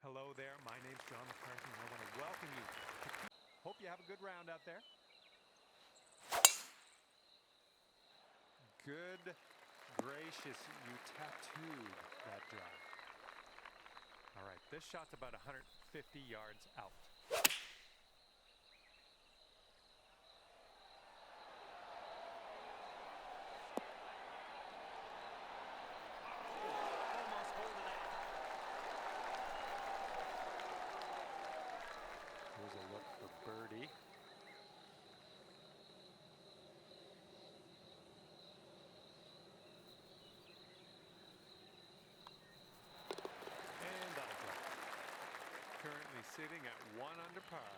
Hello there, my name's John McCarthy, and I want to welcome you. Hope you have a good round out there. Good gracious, you tattooed that drive. All right, this shot's about 150 yards out. Here's a look for birdie. And that'll drop. Currently sitting at 1 under par.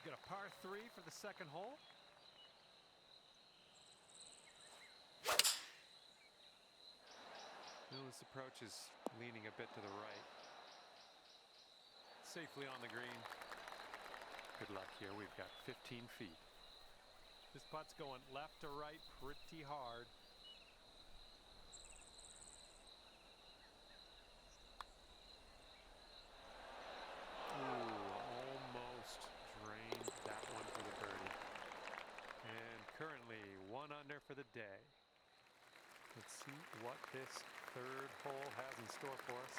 Got a par 3 for the second hole. This approach is leaning a bit to the right. Safely on the green. Good luck here. We've got 15 feet. This putt's going left to right pretty hard. Ooh, almost drained that one for the birdie. And currently 1 under for the day. Let's see what this third hole has in store for us.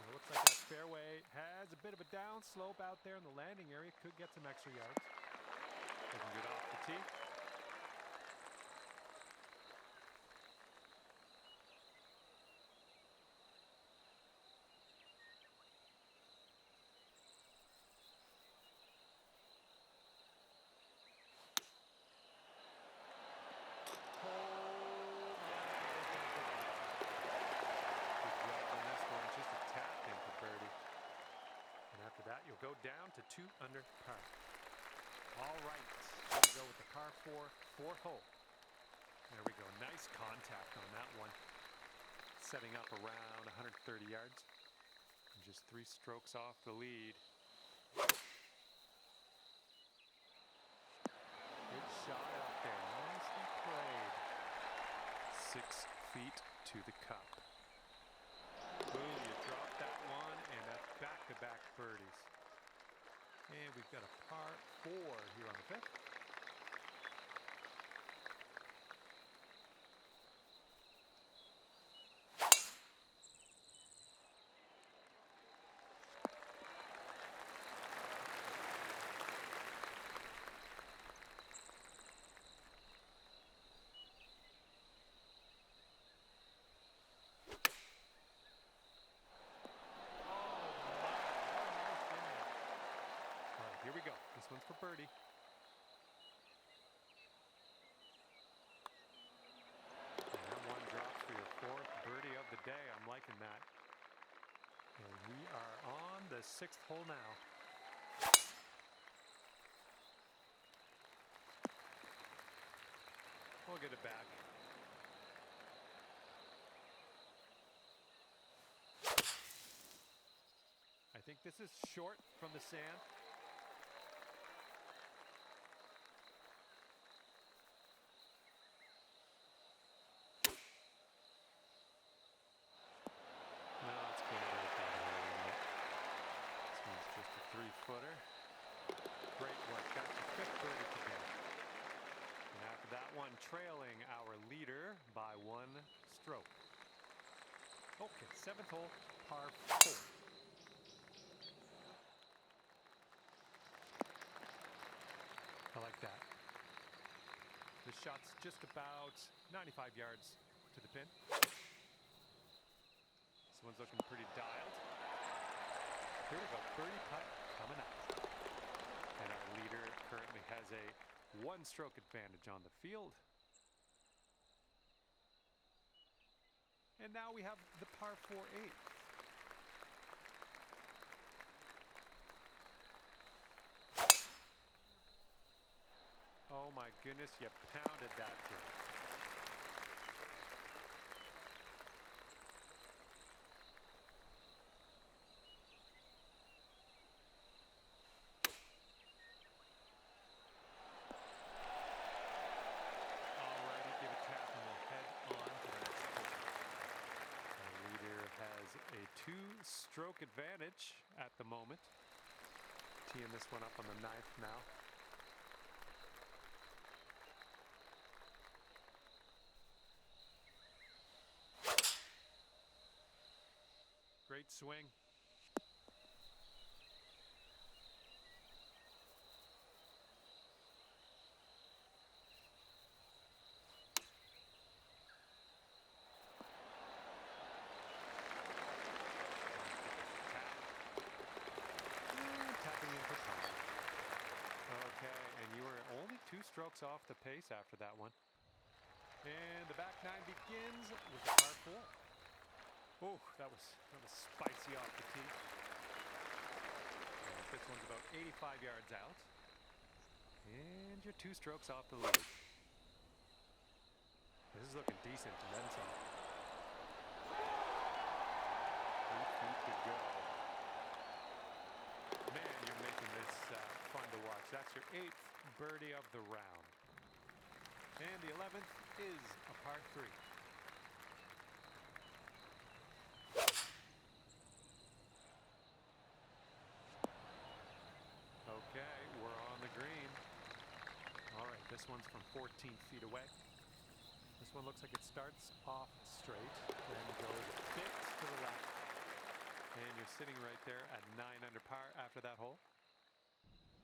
It looks like that fairway has a bit of a downslope out there in the landing area. Could get some extra yards. Looking good off the tee. That you'll go down to 2 under par. All right, here we go with the par 4, fourth hole. There we go, nice contact on that one. Setting up around 130 yards. And just 3 strokes off the lead. Good shot out there, nicely played. 6 feet to the cup. Boom, you dropped that one, and that's back-to-back birdies. And we've got a par 4 here on the 5th. Here we go. This one's for birdie. And that one drops for your 4th birdie of the day. I'm liking that. And we are on the 6th hole now. We'll get it back. I think this is short from the sand. Just a 3-footer. Great work. Got your 5th birdie today. And after that one, trailing our leader by 1 stroke. Okay, 7th hole, par 4. I like that. This shot's just about 95 yards to the pin. This one's looking pretty dialed. Here we go, birdie putt coming up. And our leader currently has a 1-stroke advantage on the field. And now we have the par 4-8. Oh my goodness, you pounded that thing. A 2 stroke advantage at the moment. Teeing this one up on the 9th now. Great swing. Tapping in for par. Okay, and you were only 2 strokes off the pace after that one. And the back 9 begins with a par 4. Oh, that was spicy off the tee. And this one's about 85 yards out. And you're 2 strokes off the lead. This is looking decent and then some. 8 feet to go. Man, you're making this fun to watch. That's your 8th birdie of the round. And the 11th is a par 3. Okay, we're on the green. All right, this one's from 14 feet away. This one looks like it starts off straight and goes a bit to the left. And you're sitting right there at 9 under par after that hole.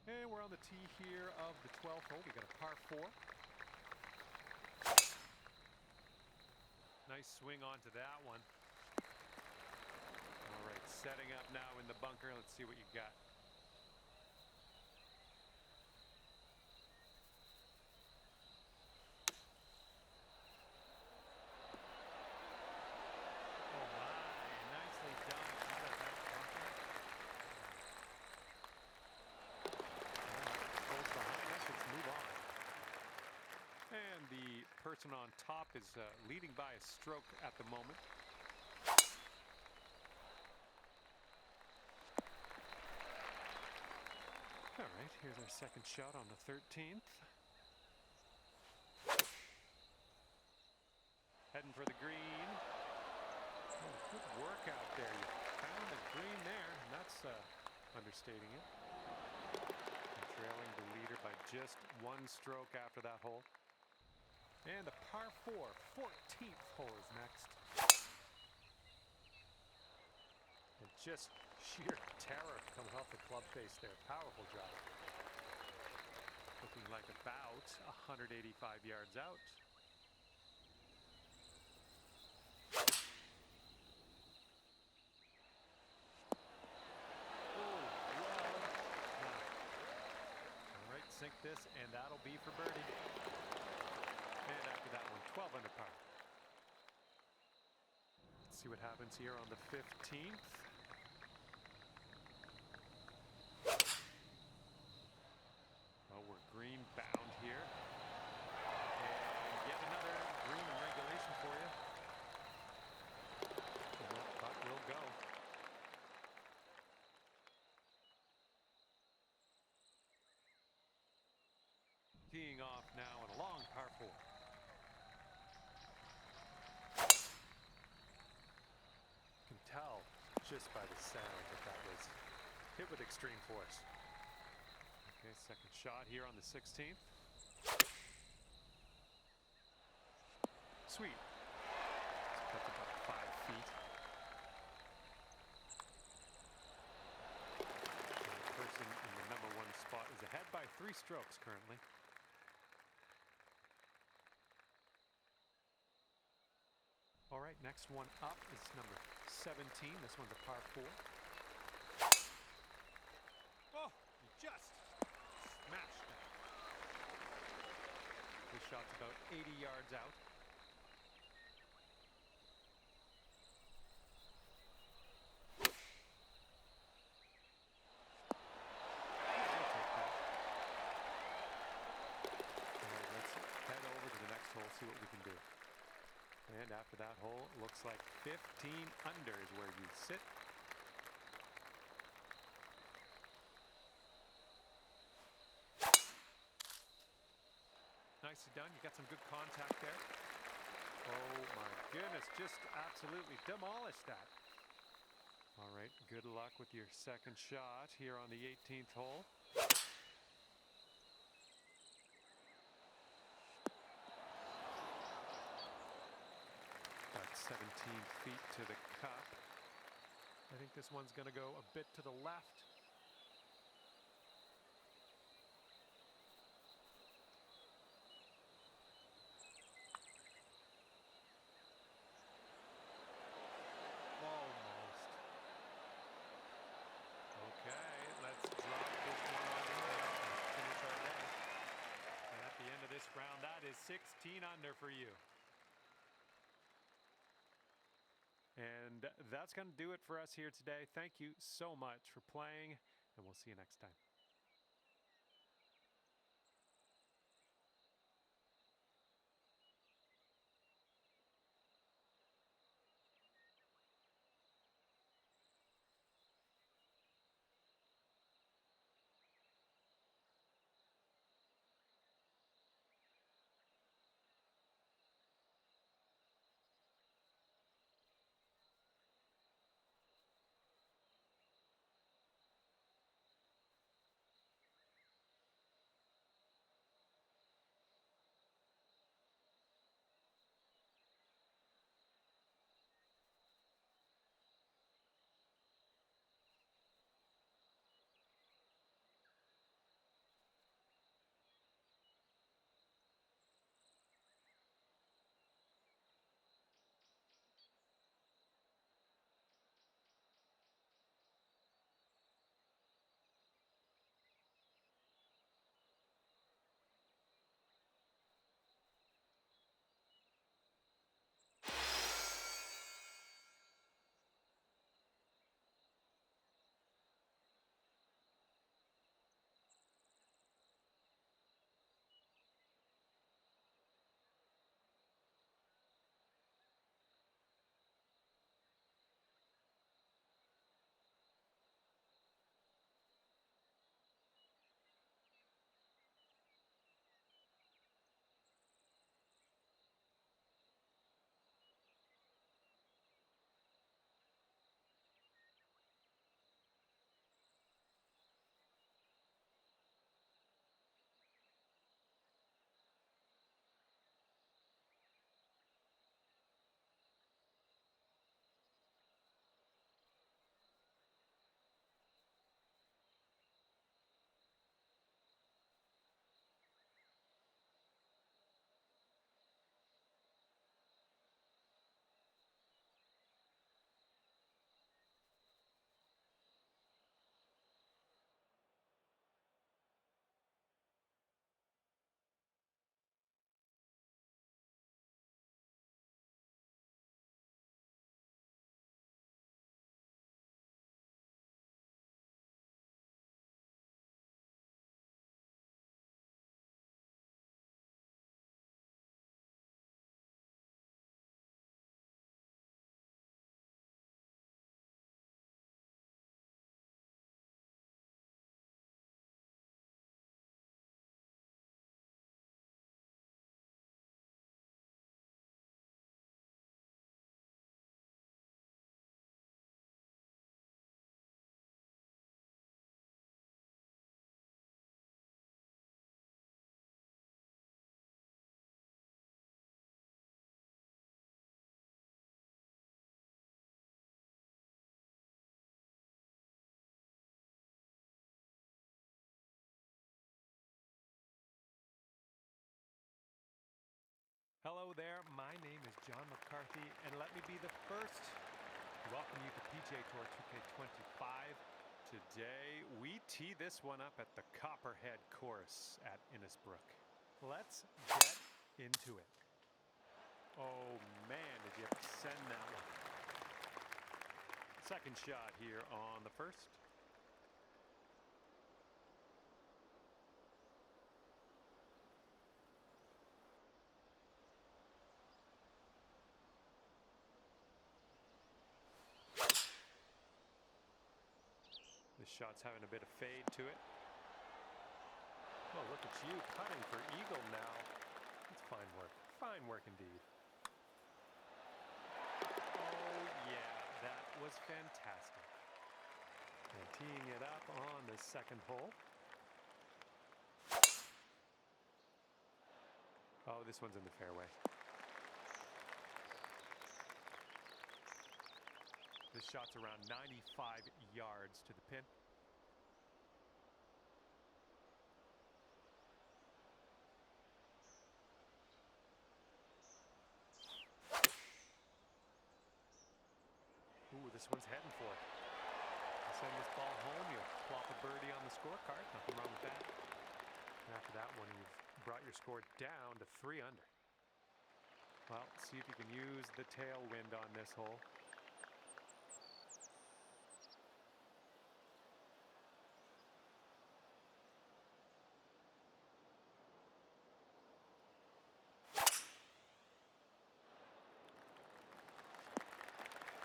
And we're on the tee here of the 12th hole. We got a par 4. Nice swing onto that one. All right, setting up now in the bunker. Let's see what you got. Person on top is leading by a stroke at the moment. All right, here's our second shot on the 13th. Heading for the green. Oh, good work out there. You found the green there, and that's understating it. And trailing the leader by just 1 stroke after that hole. And the par 4, 14th hole is next. And just sheer terror coming off the club face there. Powerful drive. Looking like about 185 yards out. Oh, well. All right, sink this, and that'll be for birdie. And after that one, 12 under par. Let's see what happens here on the 15th. Well, we're green bound here. And yet another green in regulation for you. And that putt will go. Teeing off now on a long par 4. Tell just by the sound that was hit with extreme force. Okay, second shot here on the 16th. Sweet. That's about 5 feet. And the person in the number 1 spot is ahead by 3 strokes currently. All right, next one up is number 17. This one's a par 4. Oh, you just smashed it. This shot's about 80 yards out. All right, let's head over to the next hole, see what we can do. And after that hole, looks like 15 under is where you sit. Nicely done. You got some good contact there. Oh my goodness, just absolutely demolished that. All right, good luck with your second shot here on the 18th hole. About 17 feet to the cup. I think this one's going to go a bit to the left. Almost. Okay, let's drop this one on in there and finish our day. And at the end of this round, that is 16 under for you. And that's going to do it for us here today. Thank you so much for playing, and we'll see you next time. Hello there, my name is John McCarthy, and let me be the first to welcome you to PGA Tour 2K25. Today, we tee this one up at the Copperhead course at Innisbrook. Let's get into it. Oh man, did you have to send that one. Second shot here on the first. This shot's having a bit of fade to it. Oh, look at you putting for eagle now. That's fine work. Fine work indeed. Oh, yeah, that was fantastic. teeing it up on the second hole. Oh, this one's in the fairway. This shot's around 95 yards to the pin. Ooh, this one's heading for it. Send this ball home, you plop a birdie on the scorecard. Nothing wrong with that. And after that one, you've brought your score down to 3 under. Well, see if you can use the tailwind on this hole.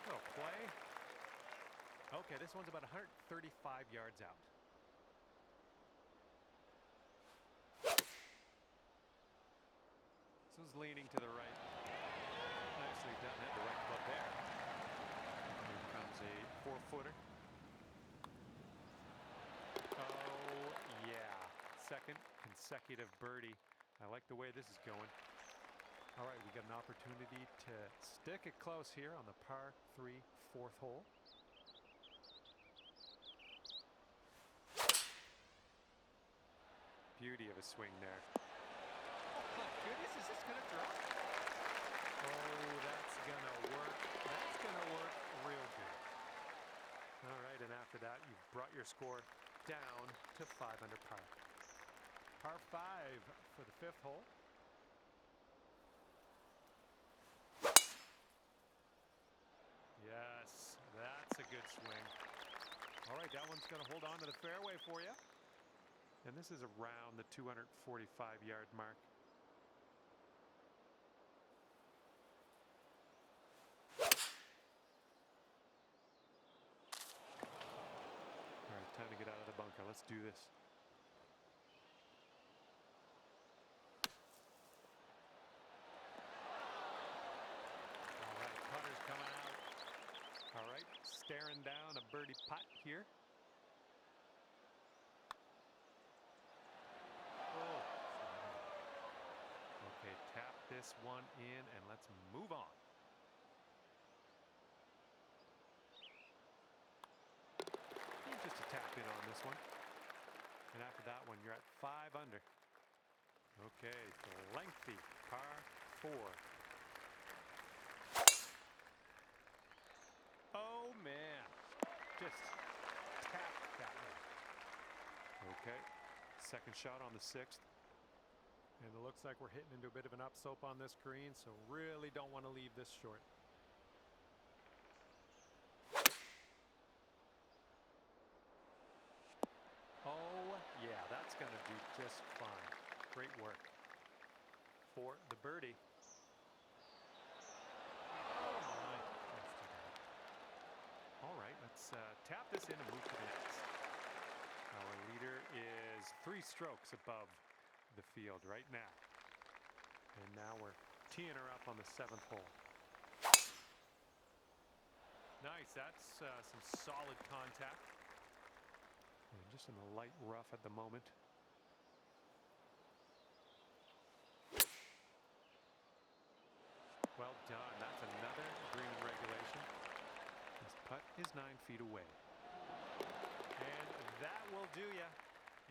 Little play. Okay, this one's about 135 yards out. This one's leaning to the right. Nicely done. Had the right club there. Here comes a 4-footer. Oh, yeah. Second consecutive birdie. I like the way this is going. All right, we got an opportunity to stick it close here on the par 3 4th hole. Beauty of a swing there. Oh my goodness, is this gonna drop? Oh, that's gonna work. That's gonna work real good. All right, and after that, you've brought your score down to 5 under par. Par 5 for the 5th hole. Yes, that's a good swing. All right, that one's going to hold on to the fairway for you. And this is around the 245-yard mark. All right, time to get out of the bunker. Let's do this. All right, putter's coming out. All right, staring down a birdie putt here. Oh. Okay, tap this one in and let's move on. Just a tap in on this one. And after that one, you're at 5 under. Okay, lengthy par 4. Oh, man. Just tapped that one. Okay, second shot on the 6th. And it looks like we're hitting into a bit of an upslope on this green, so really don't want to leave this short. Oh, yeah, that's going to do just fine. Great work for the birdie. All right, let's tap this in and move to the next. Our leader is 3 strokes above the field right now. And now we're teeing her up on the 7th hole. Nice, that's some solid contact. And just in the light rough at the moment. Well done. That's another green regulation. This putt is 9 feet away. And that will do ya.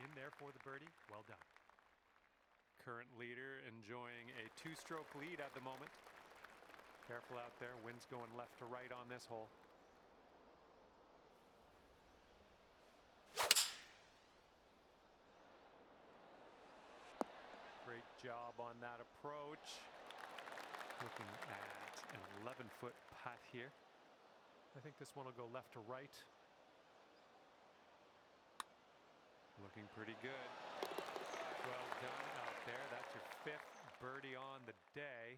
In there for the birdie. Well done. Current leader enjoying a 2-stroke lead at the moment. Careful out there. Wind's going left to right on this hole. Great job on that approach. Looking at an 11-foot putt here. I think this one will go left to right. Looking pretty good. Well done out there. That's your 5th birdie on the day.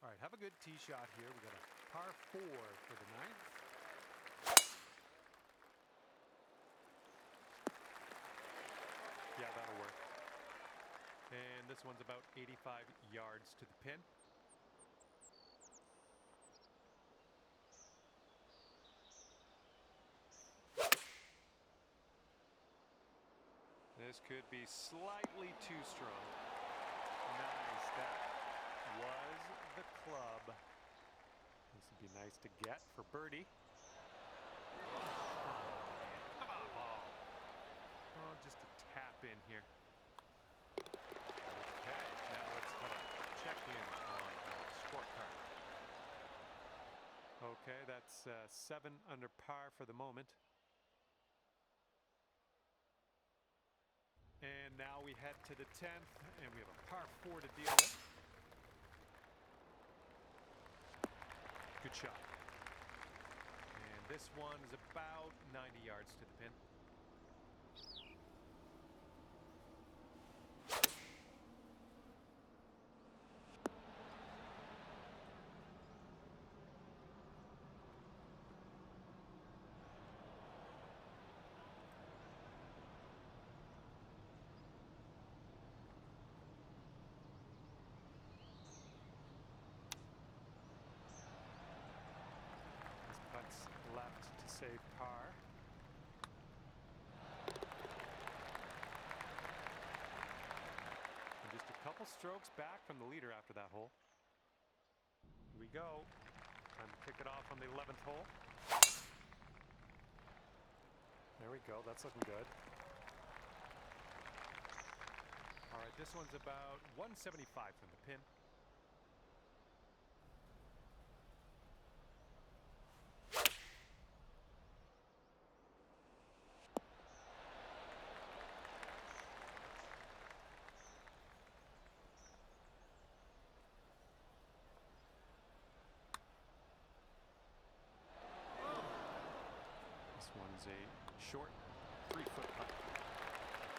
All right, have a good tee shot here. We got a par 4 for the 9th. Yeah, that'll work. And this one's about 85 yards to the pin. this could be slightly too strong. Nice. That was the club. This would be nice to get for birdie. Come on, ball. Oh, just a tap in here. Okay, now let's check in on our scorecard. Okay, that's 7 under par for the moment. And now we head to the 10th, and we have a par 4 to deal with. Good shot. And this one is about 90 yards to the pin. Left to save par. And just a couple strokes back from the leader after that hole. Here we go. Time to kick it off on the 11th hole. There we go. That's looking good. All right, this one's about 175 from the pin. One's a short 3-foot putt.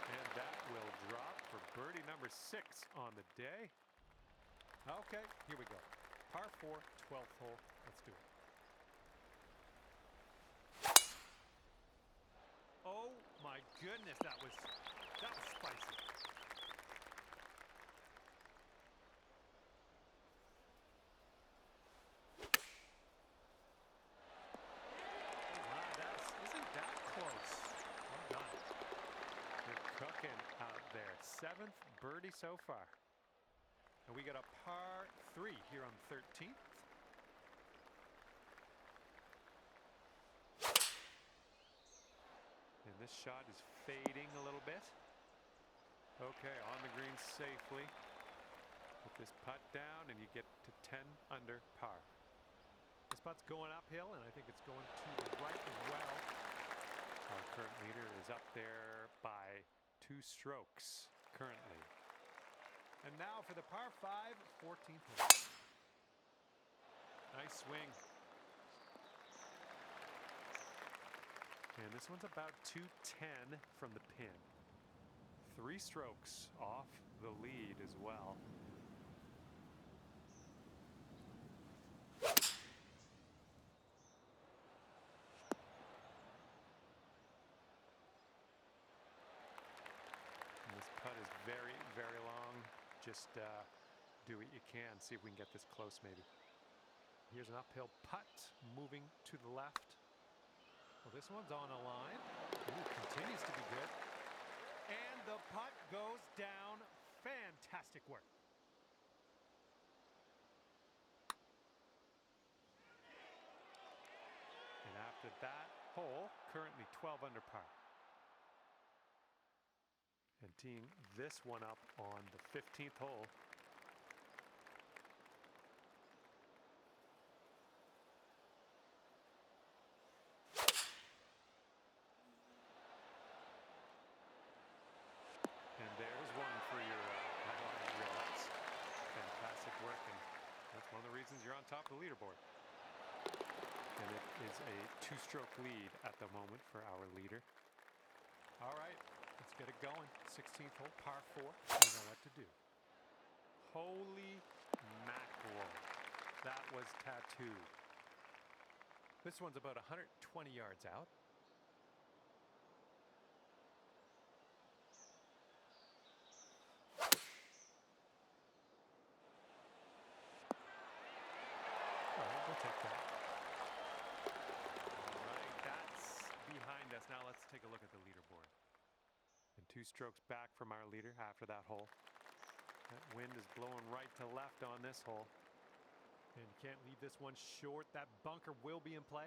And that will drop for birdie number 6 on the day. Okay, here we go. Par 4, 12th hole. Let's do it. Oh my goodness, that was spicy. Out there, 7th birdie so far, and we got a par 3 here on the 13th. And this shot is fading a little bit. Okay, on the green safely. Put this putt down, and you get to 10 under par. This putt's going uphill, and I think it's going to the right as well. Our current leader is up there by 2 strokes currently. And now for the par 5, 14th hole. Nice swing. And this one's about 210 from the pin. 3 strokes off the lead as well. Putt is very, very long. Just do what you can. See if we can get this close maybe. Here's an uphill putt moving to the left. Well, this one's on a line. Ooh, continues to be good. And the putt goes down. Fantastic work. And after that hole, currently 12 under par. And teeing this one up on the 15th hole. And there's one for your highlight reel. That's fantastic work, and that's one of the reasons you're on top of the leaderboard. And it is a 2-stroke lead at the moment for our leader. All right. Let's get it going. 16th hole, par 4. We know what to do. Holy mackerel. That was tattooed. This one's about 120 yards out. All right, we'll take that. All right, that's behind us. Now let's take a look at the leaderboard. And 2 strokes back from our leader after that hole. That wind is blowing right to left on this hole. And you can't leave this one short. That bunker will be in play.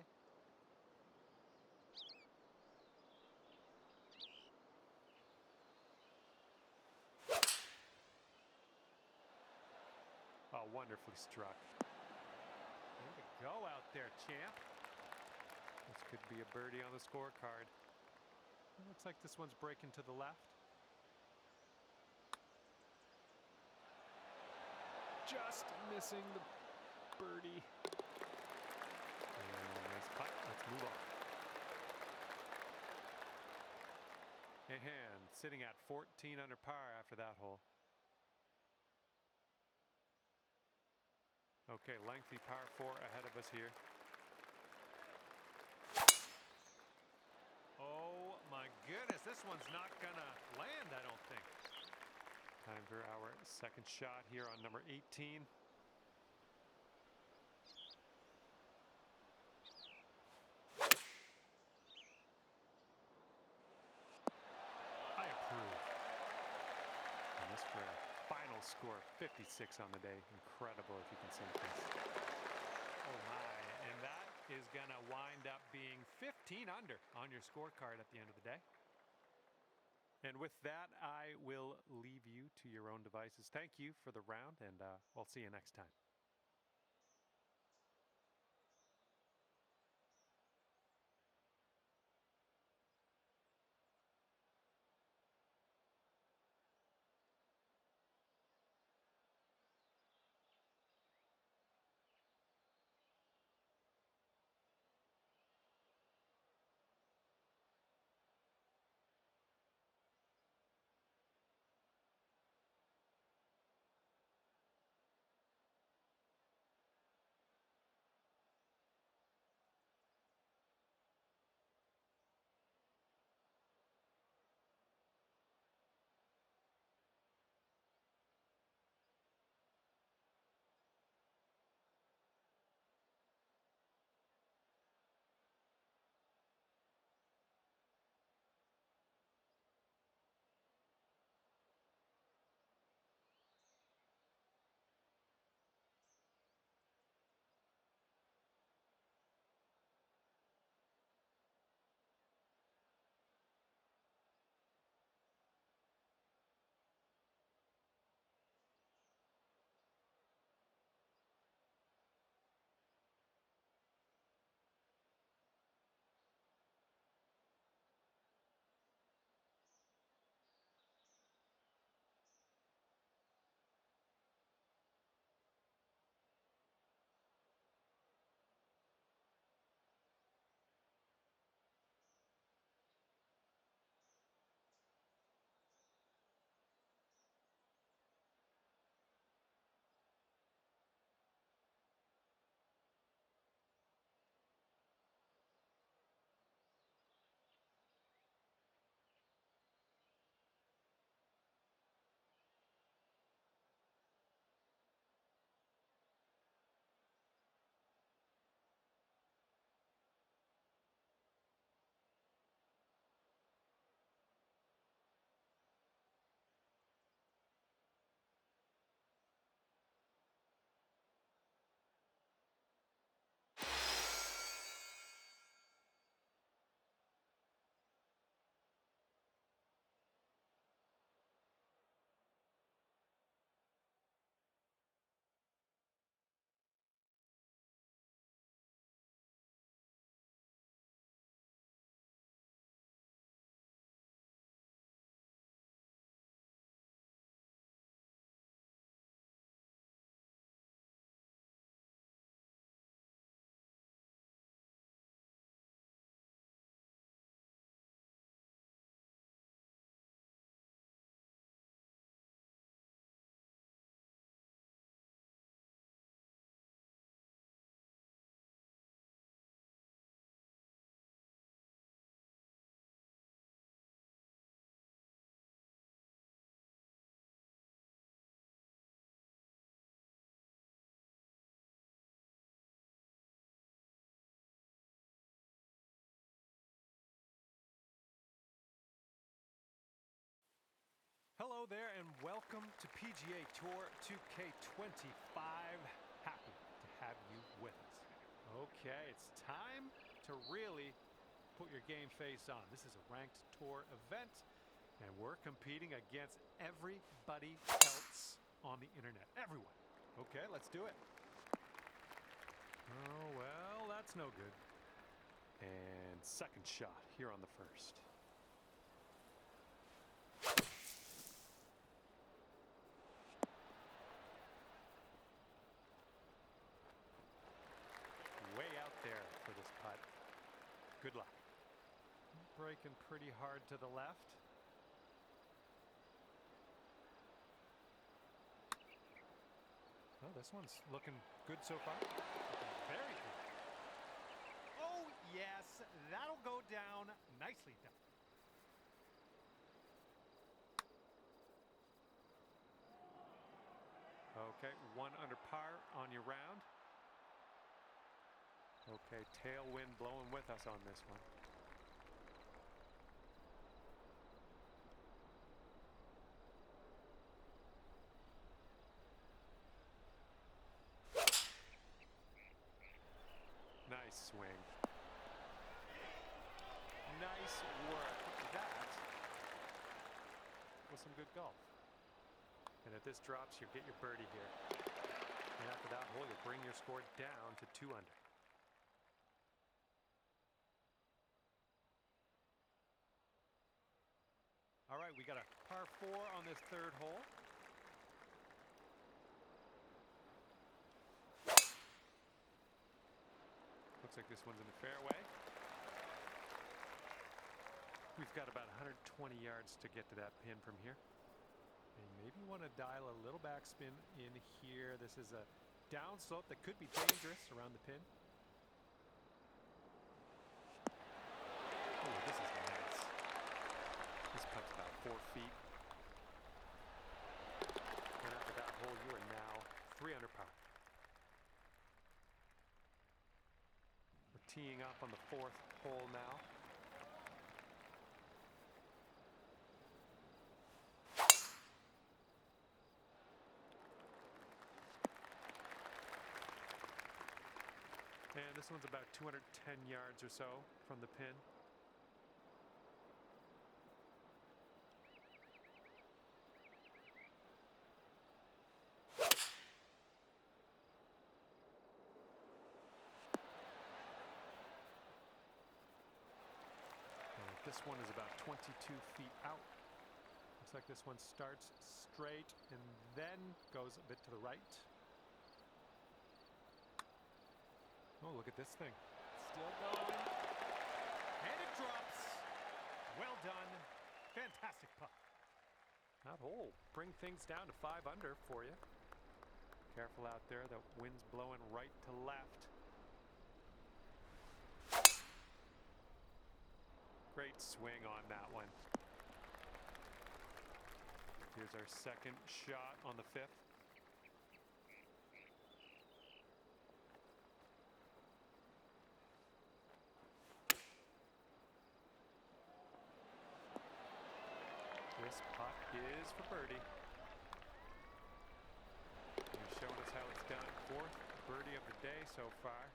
Oh, wonderfully struck. Way to go out there, champ. This could be a birdie on the scorecard. It looks like this one's breaking to the left. Just missing the birdie. And nice putt. Let's move on. And sitting at 14 under par after that hole. Okay, lengthy par 4 ahead of us here. Oh my goodness, this one's not gonna land, I don't think. Time for our second shot here on number 18. I approve. And this for a final score, 56 on the day. Incredible if you can see this. Oh my, and that is gonna wind up being 15 under on your scorecard at the end of the day. And with that, I will leave you to your own devices. Thank you for the round, and we'll see you next time. Hello there and welcome to PGA Tour 2K25. Happy to have you with us. Okay, it's time to really put your game face on. This is a ranked tour event and we're competing against everybody else on the internet. Everyone. Okay, let's do it. Oh, well, that's no good. And second shot here on the first. Way out there for this putt. Good luck. Breaking pretty hard to the left. Oh, this one's looking good so far. Very good. Oh, yes, that'll go down. Nicely done. Okay, 1 under par on your round. Okay, tailwind blowing with us on this one. Nice swing. Nice work. That was some good golf. And if this drops, you get your birdie here. And after that hole, you'll bring your score down to 2 under. All right, we got a par 4 on this third hole. Looks like this one's in the fairway. We've got about 120 yards to get to that pin from here. And maybe you want to dial a little backspin in here. This is a downslope that could be dangerous around the pin. Oh, this is nice. This putt's about 4 feet. And after that hole, you are now 3 under par. We're teeing up on the 4th hole now. And this one's about 210 yards or so from the pin. And this one is about 22 feet out. Looks like this one starts straight and then goes a bit to the right. Oh, look at this thing. Still going. And it drops. Well done. Fantastic putt. That hole bring things down to 5 under for you. Careful out there. The wind's blowing right to left. Great swing on that one. Here's our second shot on the 5th. This putt is for birdie. He's showing us how it's done. 4th birdie of the day so far.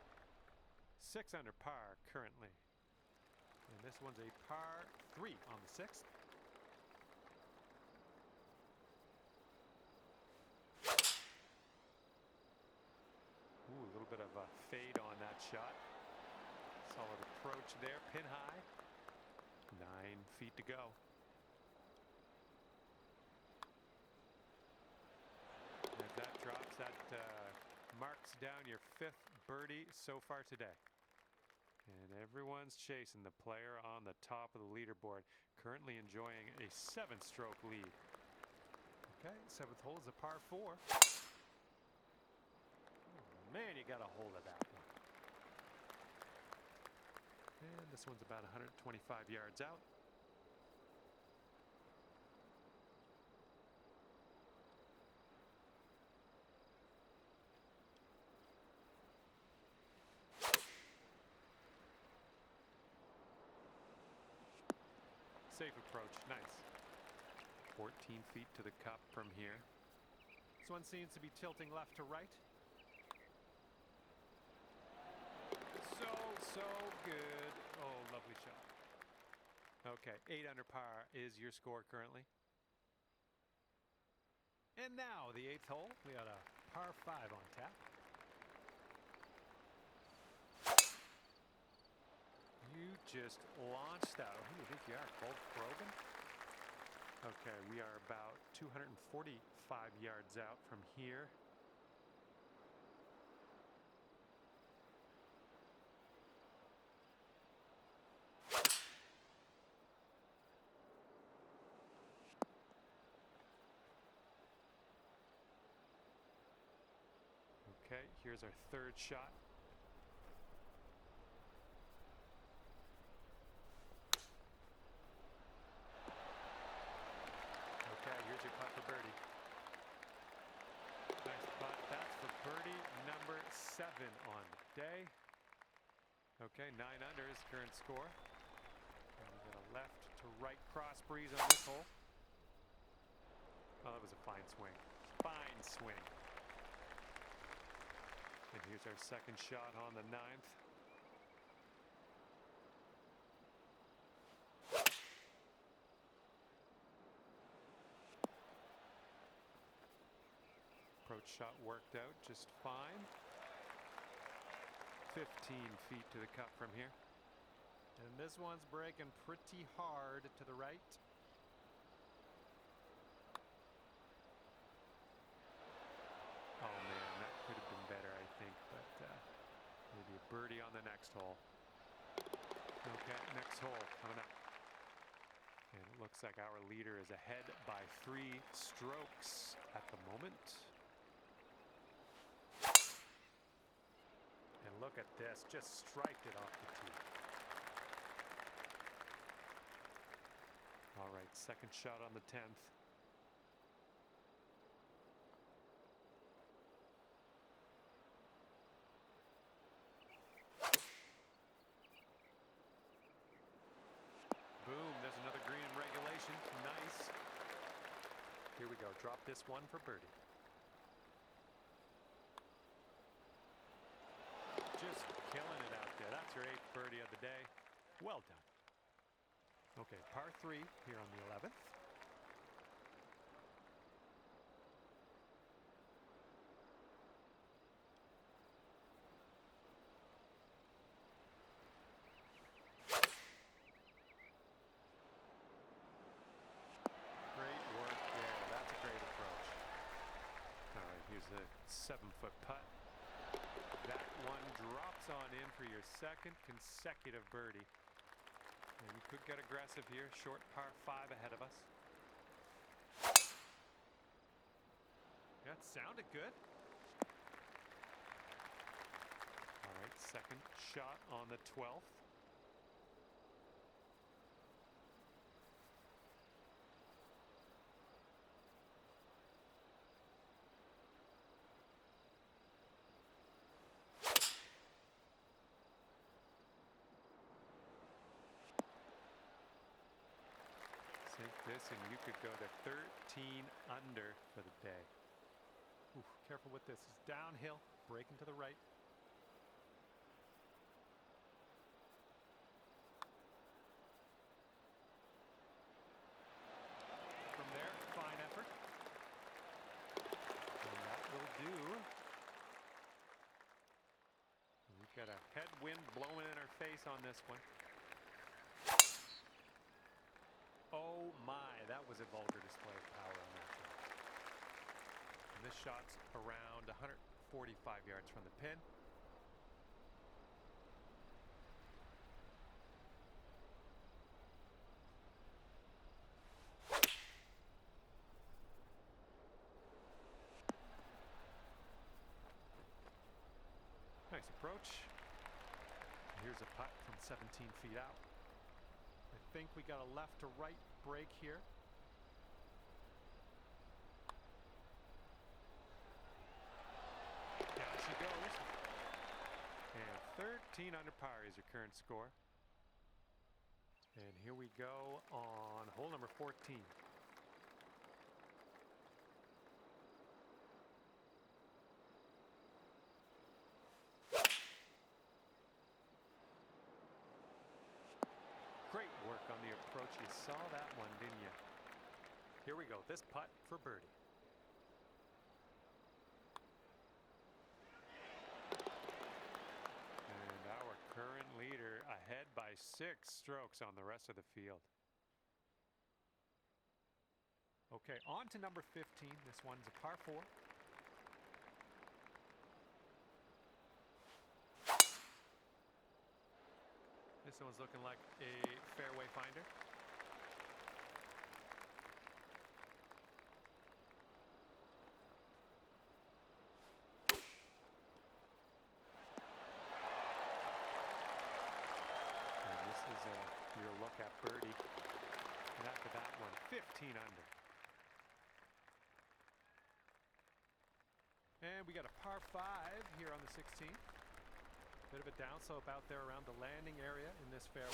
6 under par currently. And this one's a par 3 on the 6th. Ooh, a little bit of a fade on that shot. Solid approach there, pin high. 9 feet to go. If that drops, that marks down your 5th birdie so far today. And everyone's chasing the player on the top of the leaderboard, currently enjoying a 7-stroke lead. Okay, 7th hole is a par 4. Oh, man, you got a hold of that one. And this one's about 125 yards out. Safe approach, nice. 14 feet to the cup from here. This one seems to be tilting left to right. So good. Oh, lovely shot. Okay, 8 under par is your score currently. And now the 8th hole. We got a par 5 on tap. You just launched that. Who do you think you are, Colt Brogan? Okay, we are about 245 yards out from here. Okay, here's our third shot. Okay, here's your putt for birdie. Nice putt. That's for birdie number 7 on the day. Okay, 9 under is current score. And we got a left to right cross breeze on this hole. Oh, that was a fine swing. Fine swing. And here's our second shot on the 9th. Approach shot worked out just fine. 15 feet to the cup from here. And this one's breaking pretty hard to the right. Oh man, that could have been better, I think, but maybe a birdie on the next hole. Okay, next hole coming up. And it looks like our leader is ahead by 3 strokes at the moment. And look at this, just striked it off the tee. All right, second shot on the 10th. Boom, there's another green in regulation. Nice. Here we go. Drop this one for birdie. Just killing it out there. That's your 8th birdie of the day. Well done. Okay, par 3 here on the 11th. Great work there. That's a great approach. All right, here's the 7-foot putt. That one drops on in for your second consecutive birdie. And you could get aggressive here. Short par 5 ahead of us. That sounded good. All right, second shot on the 12th. Sink this and you could go to 13 under for the day. Oof, careful with this. It's downhill, breaking to the right. From there, fine effort. And that will do. We've got a headwind blowing in our face on this one. Oh my, that was a vulgar display of power on that shot. And this shot's around 145 yards from the pin. Nice approach. Here's a putt from 17 feet out. I think we got a left to right break here. Down she goes. And 13 under par is your current score. And here we go on hole number 14. Ouch, you saw that one, didn't you? Here we go. This putt for birdie. And our current leader ahead by 6 strokes on the rest of the field. Okay, on to number 15. This one's a par 4. This one's looking like a fairway finder. And this is your look at birdie. And after that one, 15 under. And we got a par 5 here on the 16th. Bit of a downslope out there around the landing area in this fairway.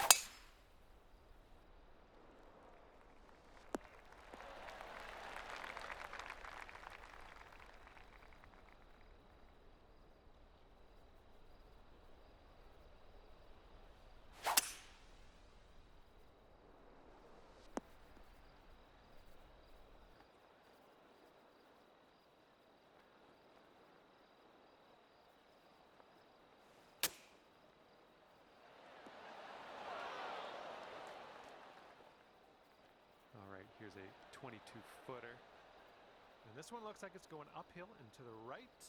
Here's a 22-footer. And this one looks like it's going uphill and to the right.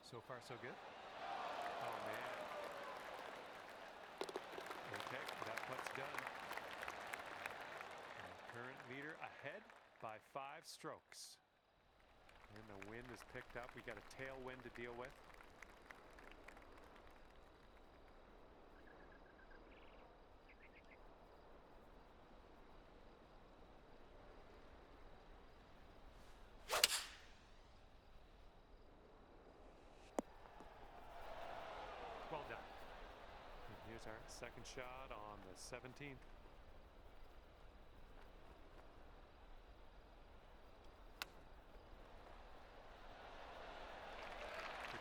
So far, so good. Oh, man. Okay, that putt's done. And current leader ahead by 5 strokes. And the wind is picked up. We got a tailwind to deal with. Well done. And here's our second shot on the 17th.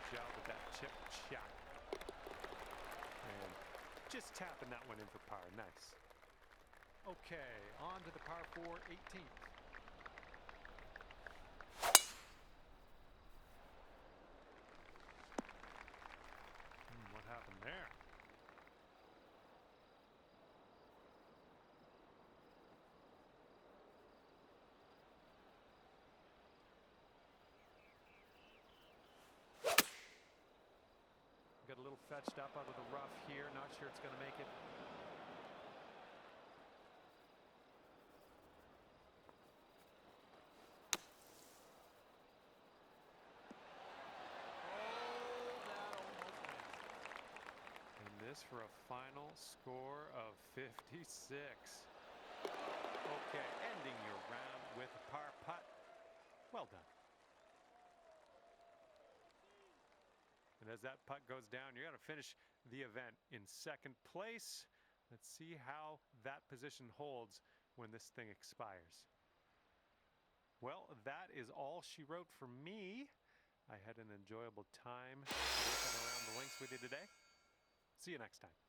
Job with that chip shot. And just tapping that one in for par. Nice. Okay, on to the par 4 18th. What happened there? Got a little fetched up out of the rough here. Not sure it's going to make it. And this for a final score of 56. Okay, ending your round with a par putt. Well done. And as that putt goes down, you're going to finish the event in 2nd place. Let's see how that position holds when this thing expires. Well, that is all she wrote for me. I had an enjoyable time working around the links with you today. See you next time.